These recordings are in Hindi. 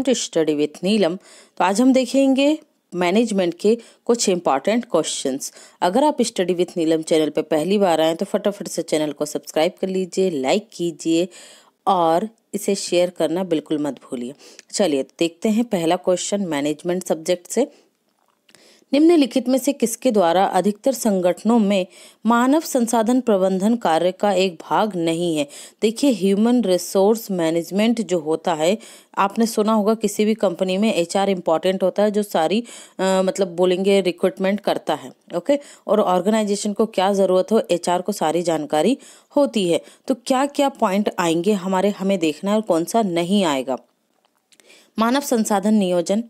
टू स्टडी विथ नीलम। तो आज हम देखेंगे मैनेजमेंट के कुछ इंपॉर्टेंट क्वेश्चंस। अगर आप स्टडी विथ नीलम चैनल पर पहली बार आए तो फटाफट से चैनल को सब्सक्राइब कर लीजिए, लाइक कीजिए और इसे शेयर करना बिल्कुल मत भूलिए। चलिए देखते हैं पहला क्वेश्चन मैनेजमेंट सब्जेक्ट से। निम्नलिखित में से किसके द्वारा अधिकतर संगठनों में मानव संसाधन प्रबंधन कार्य का एक भाग नहीं है। देखिए, ह्यूमन रिसोर्स मैनेजमेंट जो होता है, आपने सुना होगा किसी भी कंपनी में एचआर इंपॉर्टेंट होता है, जो सारी मतलब बोलेंगे रिक्रूटमेंट करता है। ओके, और ऑर्गेनाइजेशन को क्या जरूरत हो, एचआर को सारी जानकारी होती है। तो क्या क्या पॉइंट आएंगे हमें देखना है और कौन सा नहीं आएगा। मानव संसाधन नियोजन,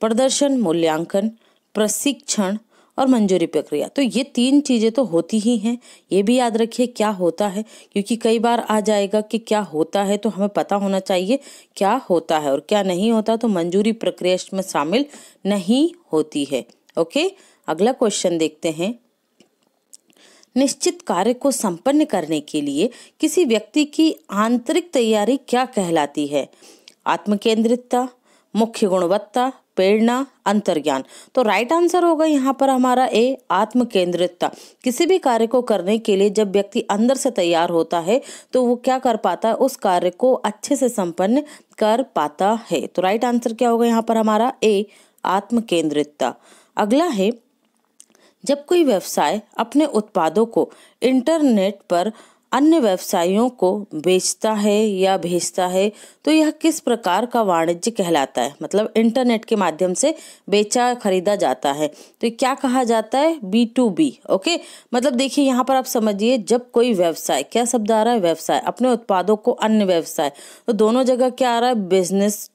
प्रदर्शन मूल्यांकन, प्रशिक्षण और मंजूरी प्रक्रिया। तो ये तीन चीजें तो होती ही हैं। ये भी याद रखिए क्या होता है, क्योंकि कई बार आ जाएगा कि क्या होता है, तो हमें पता होना चाहिए क्या होता है और क्या नहीं होता। तो मंजूरी प्रक्रिया इसमें शामिल नहीं होती है। ओके, अगला क्वेश्चन देखते हैं। निश्चित कार्य को संपन्न करने के लिए किसी व्यक्ति की आंतरिक तैयारी क्या कहलाती है। आत्मकेंद्रितता, मुख्य गुणवत्ता, प्रेरणा, अंतर्ज्ञान। तो राइट आंसर होगा यहाँ पर हमारा ए, आत्मकेंद्रितता। किसी भी कार्य को करने के लिए जब व्यक्ति अंदर से तैयार होता है तो वो क्या कर पाता है, उस कार्य को अच्छे से संपन्न कर पाता है। तो राइट आंसर क्या होगा यहाँ पर हमारा ए, आत्मकेंद्रितता। अगला है, जब कोई व्यवसाय अपने उत्पादों को इंटरनेट पर अन्य व्यवसायियों को बेचता है या भेजता है तो यह किस प्रकार का वाणिज्य कहलाता है। मतलब इंटरनेट के माध्यम से बेचा खरीदा जाता है तो क्या कहा जाता है, B2B। ओके, मतलब देखिए यहाँ पर आप समझिए, जब कोई व्यवसाय, क्या शब्द आ रहा है, व्यवसाय, अपने उत्पादों को अन्य व्यवसाय, तो दोनों जगह क्या आ रहा है, बिजनेस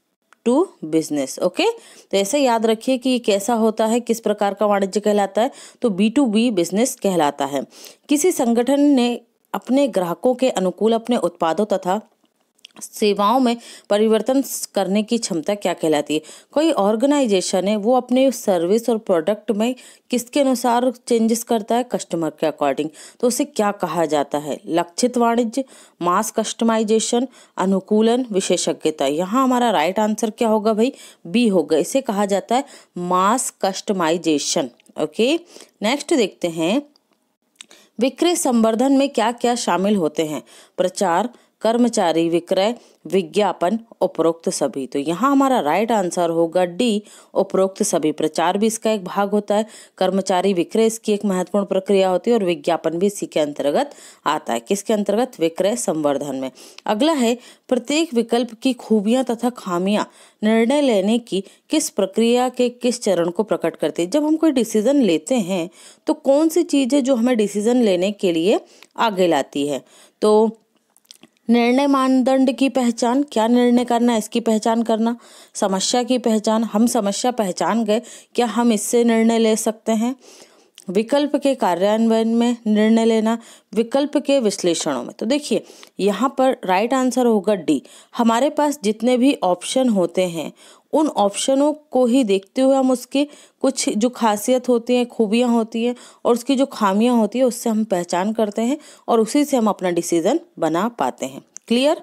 टू बिजनेस। ओके, तो ऐसे याद रखिए कि ये कैसा होता है, किस प्रकार का वाणिज्य कहलाता है, तो B2B बिजनेस कहलाता है। किसी संगठन ने अपने ग्राहकों के अनुकूल अपने उत्पादों तथा सेवाओं में परिवर्तन करने की क्षमता क्या कहलाती है। कोई ऑर्गेनाइजेशन है, वो अपने सर्विस और प्रोडक्ट में किसके अनुसार चेंजेस करता है, कस्टमर के अकॉर्डिंग, तो उसे क्या कहा जाता है, लक्षित वाणिज्य, मास कस्टमाइजेशन, अनुकूलन, विशेषज्ञता। यहाँ हमारा राइट आंसर क्या होगा भाई, बी होगा। इसे कहा जाता है मास कस्टमाइजेशन। ओके, नेक्स्ट देखते हैं, विक्रय संवर्धन में क्या क्या शामिल होते हैं। प्रचार, कर्मचारी विक्रय, विज्ञापन, उपरोक्त सभी। तो यहाँ हमारा राइट आंसर होगा डी, उपरोक्त सभी। प्रचार भी इसका एक भाग होता है, कर्मचारी विक्रय इसकी एक महत्वपूर्ण प्रक्रिया होती है और विज्ञापन भी इसी के अंतर्गत आता है। किसके अंतर्गत, विक्रय संवर्धन में। अगला है, प्रत्येक विकल्प की खूबियां तथा खामियां निर्णय लेने की किस प्रक्रिया के किस चरण को प्रकट करती है। जब हम कोई डिसीजन लेते हैं तो कौन सी चीज है जो हमें डिसीजन लेने के लिए आगे लाती है। तो निर्णय मानदंड की पहचान, क्या निर्णय करना है इसकी पहचान करना। समस्या की पहचान, हम समस्या पहचान गए, क्या हम इससे निर्णय ले सकते हैं। विकल्प के कार्यान्वयन में निर्णय लेना, विकल्प के विश्लेषणों में। तो देखिए यहाँ पर राइट आंसर होगा डी। हमारे पास जितने भी ऑप्शन होते हैं उन ऑप्शनों को ही देखते हुए हम उसके कुछ जो खासियत होती है, खूबियां होती हैं और उसकी जो खामियां होती है उससे हम पहचान करते हैं और उसी से हम अपना डिसीजन बना पाते हैं। क्लियर।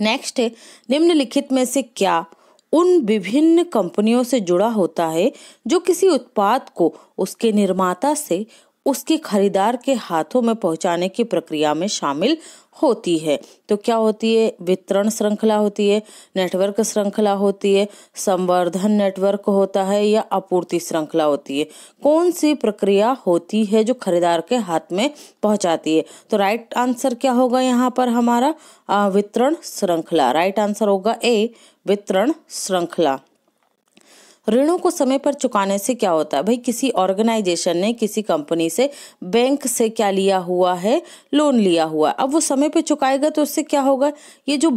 नेक्स्ट है, निम्नलिखित में से क्या उन विभिन्न कंपनियों से जुड़ा होता है जो किसी उत्पाद को उसके निर्माता से उसके खरीदार के हाथों में पहुंचाने की प्रक्रिया में शामिल होती है। तो क्या होती है, वितरण श्रृंखला होती है, नेटवर्क श्रृंखला होती है, संवर्धन नेटवर्क होता है या आपूर्ति श्रृंखला होती है। कौन सी प्रक्रिया होती है जो खरीदार के हाथ में पहुंचाती है। तो राइट आंसर क्या होगा यहाँ पर हमारा, वितरण श्रृंखला। राइट आंसर होगा ए, वितरण श्रृंखला। ऋणों को समय पर चुकाने से क्या होता है भाई, किसी ऑर्गेनाइजेशन ने किसी कंपनी से बैंक से क्या लिया हुआ है, लोन लिया हुआ है। अब वो समय पे चुकाएगा तो उससे क्या होगा, ये जो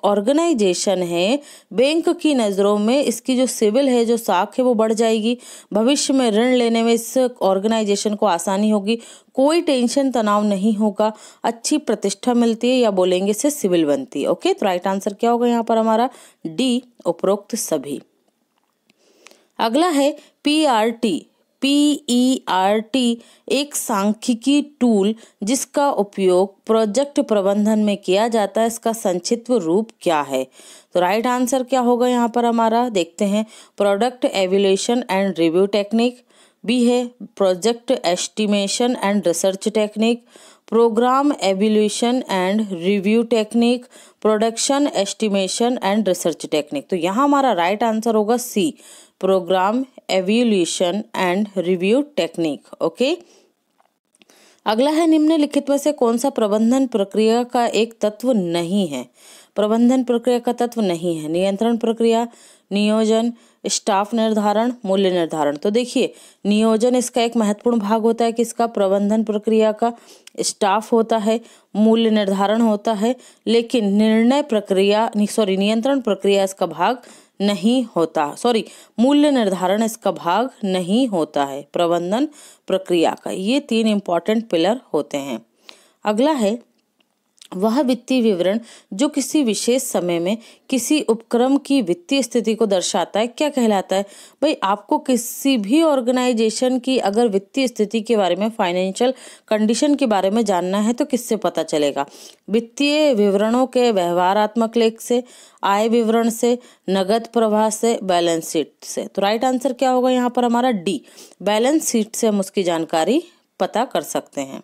ऑर्गेनाइजेशन है बैंक की नज़रों में इसकी जो सिविल है, जो साख है, वो बढ़ जाएगी। भविष्य में ऋण लेने में इस ऑर्गेनाइजेशन को आसानी होगी, कोई टेंशन तनाव नहीं होगा, अच्छी प्रतिष्ठा मिलती है या बोलेंगे से सिविल बनती है। ओके, तो राइट आंसर क्या होगा यहाँ पर हमारा डी, उपरोक्त सभी। अगला है PRT। PERT एक सांख्यिकी टूल जिसका उपयोग प्रोजेक्ट प्रबंधन में किया जाता है, इसका संक्षिप्त रूप क्या है? तो राइट आंसर क्या होगा यहाँ पर हमारा, देखते हैं। Product evaluation and review technique, B है project estimation and research technique, program evaluation and review technique, production estimation and research technique. तो यहाँ हमारा राइट आंसर होगा C, program evaluation and review technique. Okay, अगला है निम्नलिखित में से कौन सा प्रबंधन प्रक्रिया का एक तत्व नहीं है? प्रबंधन प्रक्रिया का तत्व नहीं है नियंत्रण प्रक्रिया, नियोजन, स्टाफ निर्धारण, मूल्य निर्धारण। तो देखिए, नियोजन इसका एक महत्वपूर्ण भाग होता है कि इसका प्रबंधन प्रक्रिया का, स्टाफ होता है, मूल्य निर्धारण होता है, लेकिन नियंत्रण प्रक्रिया इसका भाग नहीं होता, मूल्य निर्धारण इसका भाग नहीं होता है प्रबंधन प्रक्रिया का। ये 3 इंपॉर्टेंट पिलर होते हैं। अगला है वह वित्तीय विवरण जो किसी विशेष समय में किसी उपक्रम की वित्तीय स्थिति को दर्शाता है, क्या कहलाता है? भाई, आपको किसी भी ऑर्गेनाइजेशन की अगर वित्तीय स्थिति के बारे में, फाइनेंशियल कंडीशन के बारे में जानना है तो किससे पता चलेगा? वित्तीय विवरणों के व्यवहारात्मक लेख से, आय विवरण से, नगद प्रवाह से, बैलेंस शीट से। तो राइट आंसर क्या होगा यहाँ पर हमारा डी, बैलेंस शीट से हम उसकी जानकारी पता कर सकते हैं।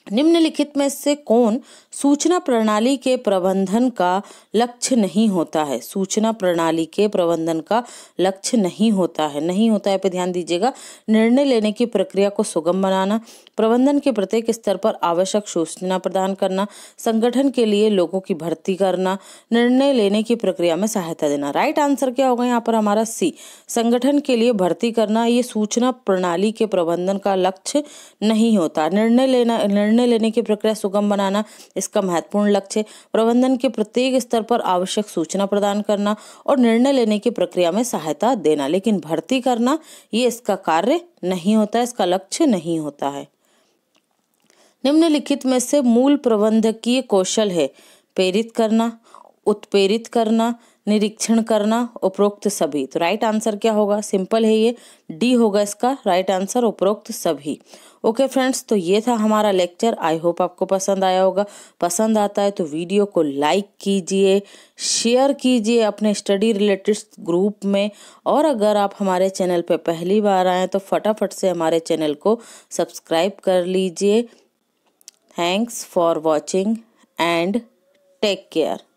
निम्नलिखित में से कौन सूचना प्रणाली के प्रबंधन का लक्ष्य नहीं होता है? सूचना प्रणाली के प्रबंधन का लक्ष्य नहीं होता है पे ध्यान दीजिएगा। निर्णय लेने की प्रक्रिया को सुगम बनाना, प्रबंधन के प्रत्येक स्तर पर आवश्यक सूचना प्रदान करना, संगठन के लिए लोगों की भर्ती करना, निर्णय लेने की प्रक्रिया में सहायता देना। राइट आंसर क्या होगा यहाँ पर हमारा सी, संगठन के लिए भर्ती करना। ये सूचना प्रणाली के प्रबंधन का लक्ष्य नहीं होता। निर्णय लेने की प्रक्रिया सुगम बनाना इसका महत्वपूर्ण लक्ष्य है। प्रबंधन के प्रत्येक स्तर पर आवश्यक सूचना प्रदान करना और निर्णय लेने की प्रक्रिया में सहायता देना, लेकिन भर्ती करना ये इसका कार्य नहीं होता है, इसका लक्ष्य नहीं होता है। निम्नलिखित में से मूल प्रबंधकीय कौशल है? प्रेरित करना, उत्प्रेरित करना, निरीक्षण करना, उपरोक्त सभी। तो राइट आंसर क्या होगा? सिंपल है, ये डी होगा इसका राइट आंसर, उपरोक्त सभी। ओके फ्रेंड्स, तो ये था हमारा लेक्चर। आई होप आपको पसंद आया होगा। पसंद आता है तो वीडियो को लाइक कीजिए, शेयर कीजिए अपने स्टडी रिलेटेड ग्रुप में, और अगर आप हमारे चैनल पे पहली बार आए तो फटाफट से हमारे चैनल को सब्सक्राइब कर लीजिए। Thanks for watching and take care.